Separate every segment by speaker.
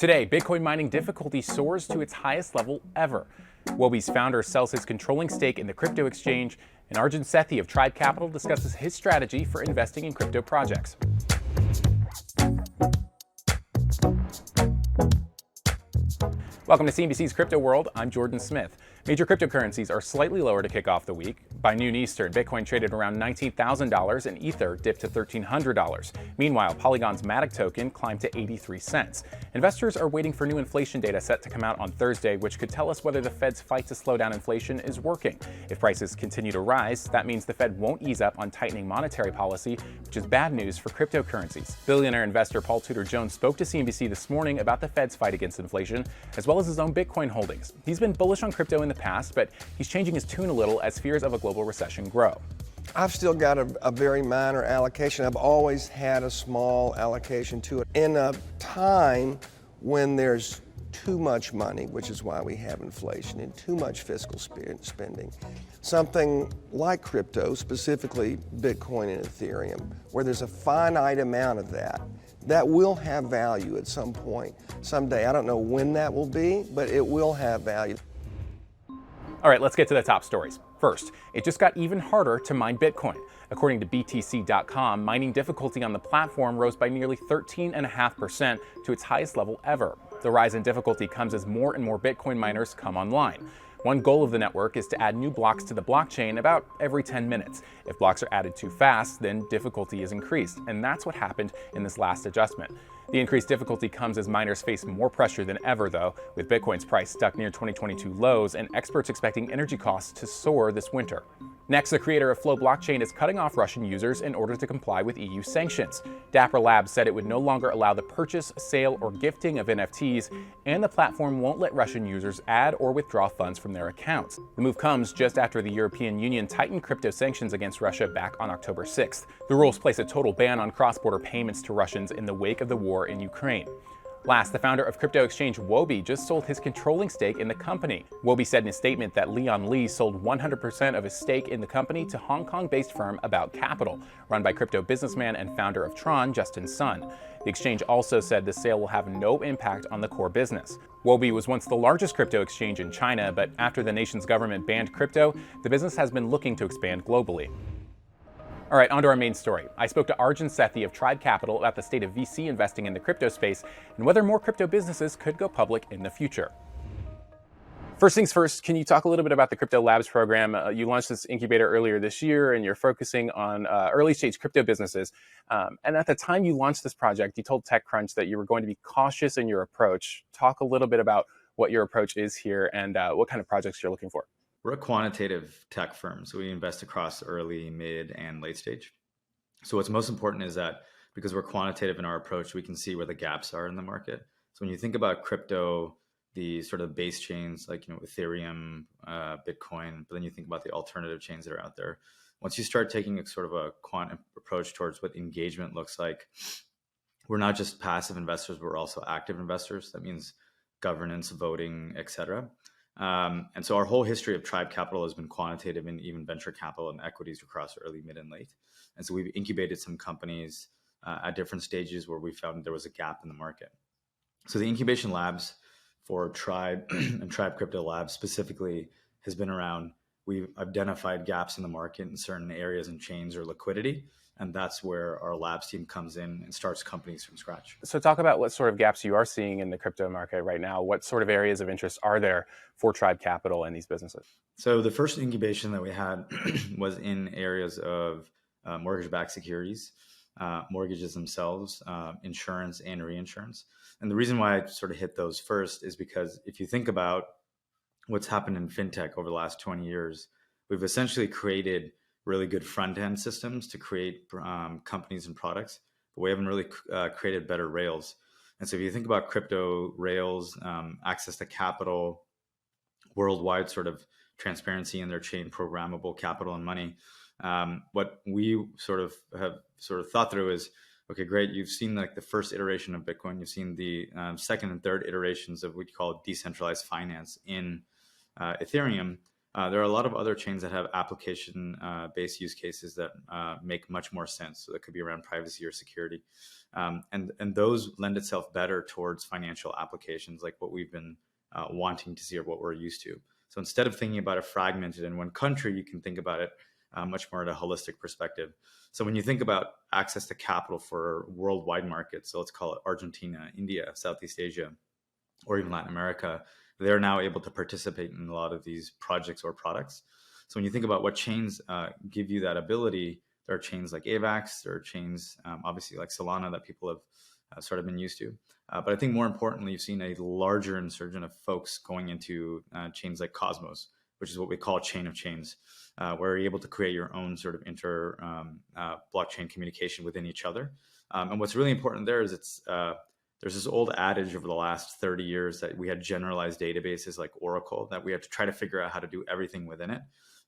Speaker 1: Today, Bitcoin mining difficulty soars to its highest level ever. Huobi's founder sells his controlling stake in the crypto exchange, and Arjun Sethi of Tribe Capital discusses his strategy for investing in crypto projects. Welcome to CNBC's Crypto World. I'm Jordan Smith. Major cryptocurrencies are slightly lower to kick off the week. By noon Eastern, Bitcoin traded around $19,000 and Ether dipped to $1,300. Meanwhile, Polygon's Matic token climbed to 83 cents. Investors are waiting for new inflation data set to come out on Thursday, which could tell us whether the Fed's fight to slow down inflation is working. If prices continue to rise, that means the Fed won't ease up on tightening monetary policy, which is bad news for cryptocurrencies. Billionaire investor Paul Tudor Jones spoke to CNBC this morning about the Fed's fight against inflation, as well as his own Bitcoin holdings. He's been bullish on crypto in the past, but he's changing his tune a little as fears of a global recession grow.
Speaker 2: I've still got a very minor allocation. I've always had a small allocation to it. In a time when there's too much money, which is why we have inflation, and too much fiscal spending, something like crypto, specifically Bitcoin and Ethereum, where there's a finite amount of that will have value at some point, someday. I don't know when that will be, but it will have value.
Speaker 1: All right, let's get to the top stories. First, it just got even harder to mine Bitcoin. According to BTC.com, mining difficulty on the platform rose by nearly 13.5% to its highest level ever. The rise in difficulty comes as more and more Bitcoin miners come online. One goal of the network is to add new blocks to the blockchain about every 10 minutes. If blocks are added too fast, then difficulty is increased, and that's what happened in this last adjustment. The increased difficulty comes as miners face more pressure than ever, though, with Bitcoin's price stuck near 2022 lows and experts expecting energy costs to soar this winter. Next, the creator of Flow Blockchain is cutting off Russian users in order to comply with EU sanctions. Dapper Labs said it would no longer allow the purchase, sale, or gifting of NFTs, and the platform won't let Russian users add or withdraw funds from their accounts. The move comes just after the European Union tightened crypto sanctions against Russia back on October 6th. The rules place a total ban on cross-border payments to Russians in the wake of the war in Ukraine. Last, the founder of crypto exchange Huobi just sold his controlling stake in the company. Huobi said in a statement that Leon Lee sold 100% of his stake in the company to Hong Kong-based firm About Capital, run by crypto businessman and founder of Tron, Justin Sun. The exchange also said the sale will have no impact on the core business. Huobi was once the largest crypto exchange in China, but after the nation's government banned crypto, the business has been looking to expand globally. All right, on to our main story. I spoke to Arjun Sethi of Tribe Capital about the state of VC investing in the crypto space and whether more crypto businesses could go public in the future. First things first, can you talk a little bit about the Crypto Labs program? You launched this incubator earlier this year, and you're focusing on early stage crypto businesses. And at the time you launched this project, you told TechCrunch that you were going to be cautious in your approach. Talk a little bit about what your approach is here and what kind of projects you're looking for.
Speaker 3: We're a quantitative tech firm, so we invest across early, mid, and late stage. So what's most important is that because we're quantitative in our approach, we can see where the gaps are in the market. So when you think about crypto, the sort of base chains like Ethereum, Bitcoin, but then you think about the alternative chains that are out there. Once you start taking a sort of a quant approach towards what engagement looks like, we're not just passive investors, but we're also active investors. That means governance, voting, et cetera. And so our whole history of Tribe Capital has been quantitative and even venture capital and equities across early, mid, and late. And so we've incubated some companies at different stages where we found there was a gap in the market. So the incubation labs for Tribe and Tribe Crypto Labs specifically has been around, we've identified gaps in the market in certain areas and chains or liquidity. And that's where our labs team comes in and starts companies from scratch.
Speaker 1: So talk about what sort of gaps you are seeing in the crypto market right now. What sort of areas of interest are there for Tribe Capital and these businesses?
Speaker 3: So the first incubation that we had was in areas of mortgage-backed securities, mortgages themselves, insurance and reinsurance. And the reason why I sort of hit those first is because if you think about what's happened in fintech over the last 20 years, we've essentially created really good front-end systems to create companies and products, but we haven't really created better rails. And so if you think about crypto rails, access to capital, worldwide sort of transparency in their chain, programmable capital and money, what we have thought through is, okay, great, you've seen like the first iteration of Bitcoin, you've seen the second and third iterations of what you call decentralized finance in Ethereum. There are a lot of other chains that have application-based use cases that make much more sense. So that could be around privacy or security, and those lend itself better towards financial applications, like what we've been wanting to see or what we're used to. So instead of thinking about it fragmented in one country, you can think about it much more at a holistic perspective. So when you think about access to capital for worldwide markets, so let's call it Argentina, India, Southeast Asia, or even Latin America, they're now able to participate in a lot of these projects or products. So when you think about what chains give you that ability, there are chains like AVAX, there are chains obviously like Solana that people have sort of been used to. But I think more importantly, you've seen a larger insurgent of folks going into chains like Cosmos, which is what we call chain of chains, where you're able to create your own sort of inter blockchain communication within each other. And what's really important there is there's this old adage over the last 30 years that we had generalized databases like Oracle, that we had to try to figure out how to do everything within it.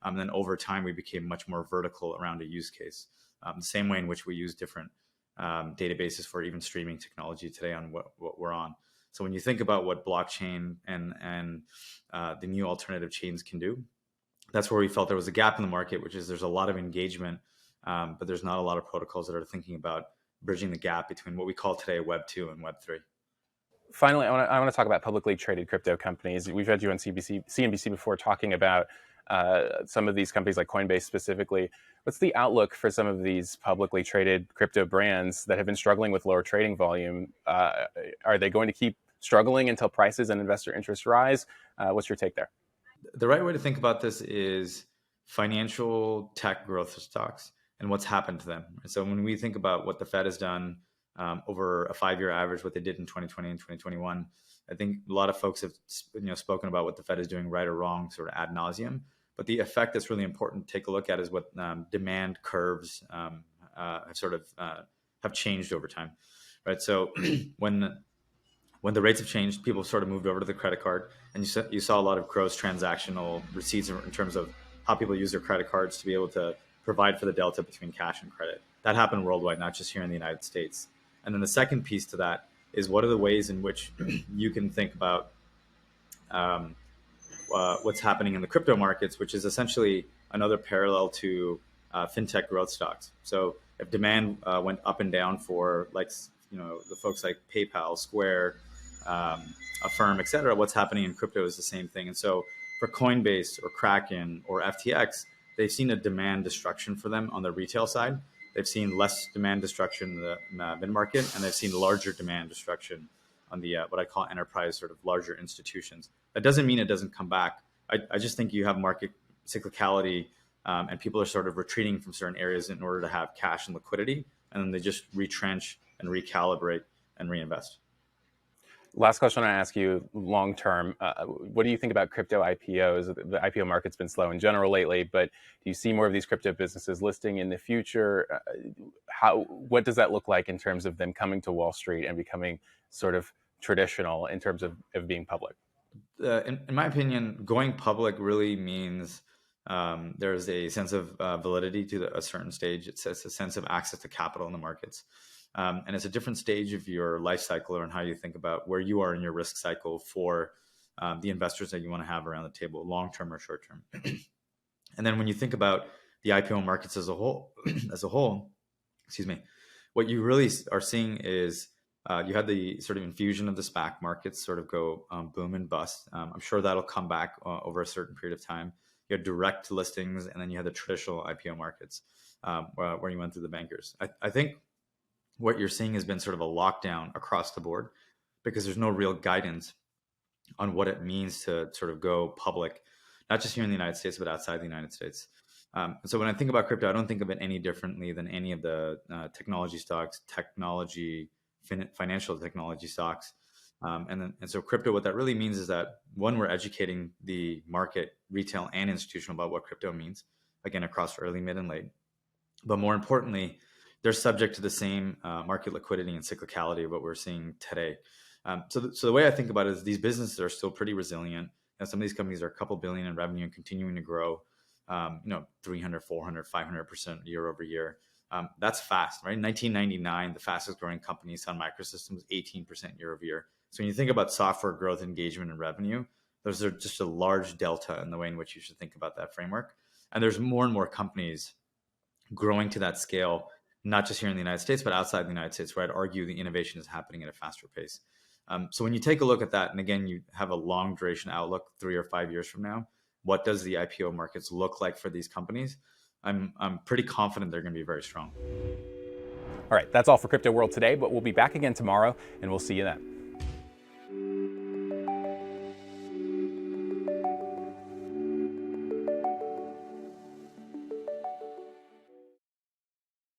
Speaker 3: And then over time, we became much more vertical around a use case. The same way in which we use different databases for even streaming technology today on what we're on. So when you think about what blockchain and the new alternative chains can do, that's where we felt there was a gap in the market, which is there's a lot of engagement, but there's not a lot of protocols that are thinking about bridging the gap between what we call today Web 2 and Web 3.
Speaker 1: Finally, I want to talk about publicly traded crypto companies. We've had you on CNBC before talking about some of these companies like Coinbase specifically. What's the outlook for some of these publicly traded crypto brands that have been struggling with lower trading volume? Are they going to keep struggling until prices and investor interest rise? What's your take there?
Speaker 3: The right way to think about this is financial tech growth stocks and what's happened to them. So when we think about what the Fed has done over a 5-year average, what they did in 2020 and 2021, I think a lot of folks have spoken about what the Fed is doing right or wrong sort of ad nauseum. But the effect that's really important to take a look at is what demand curves have changed over time, right? So when the rates have changed, people sort of moved over to the credit card, and you saw a lot of gross transactional receipts in terms of how people use their credit cards to be able to provide for the delta between cash and credit. That happened worldwide, not just here in the United States. And then the second piece to that is what are the ways in which you can think about what's happening in the crypto markets, which is essentially another parallel to fintech growth stocks. So if demand went up and down for the folks like PayPal, Square, Affirm, et cetera, what's happening in crypto is the same thing. And so for Coinbase or Kraken or FTX, they've seen a demand destruction for them on the retail side. They've seen less demand destruction in the mid-market, and they've seen larger demand destruction on the what I call enterprise, sort of larger institutions. That doesn't mean it doesn't come back. I just think you have market cyclicality, and people are sort of retreating from certain areas in order to have cash and liquidity, and then they just retrench and recalibrate and reinvest.
Speaker 1: Last question I ask you, long term, what do you think about crypto IPOs? The IPO market's been slow in general lately, but do you see more of these crypto businesses listing in the future? What does that look like in terms of them coming to Wall Street and becoming sort of traditional in terms of being public?
Speaker 3: In my opinion, going public really means there's a sense of validity to a certain stage. It's a sense of access to capital in the markets. And it's a different stage of your life cycle or in how you think about where you are in your risk cycle for the investors that you want to have around the table, long-term or short-term. And then when you think about the IPO markets as a whole, excuse me, what you really are seeing is you had the sort of infusion of the SPAC markets sort of go boom and bust. I'm sure that'll come back over a certain period of time. You had direct listings, and then you had the traditional IPO markets where you went through the bankers. I think what you're seeing has been sort of a lockdown across the board because there's no real guidance on what it means to sort of go public, not just here in the United States, but outside the United States. And so when I think about crypto, I don't think of it any differently than any of the technology stocks, financial technology stocks. And so crypto, what that really means is that, one, we're educating the market, retail and institutional, about what crypto means, again, across early, mid, and late. But more importantly, they're subject to the same market liquidity and cyclicality of what we're seeing today. So the way I think about it is these businesses are still pretty resilient. And some of these companies are a couple billion in revenue and continuing to grow, 300, 400, 500% year over year. That's fast, right? In 1999, the fastest growing company, Sun Microsystems, 18% year over year. So when you think about software growth, engagement, and revenue, There's just a large delta in the way in which you should think about that framework. And there's more and more companies growing to that scale, not just here in the United States, but outside the United States, where I'd argue the innovation is happening at a faster pace. So when you take a look at that, and again, you have a long duration outlook, 3 or 5 years from now, what does the IPO markets look like for these companies? I'm pretty confident they're going to be very strong.
Speaker 1: All right, that's all for Crypto World today, but we'll be back again tomorrow, and we'll see you then.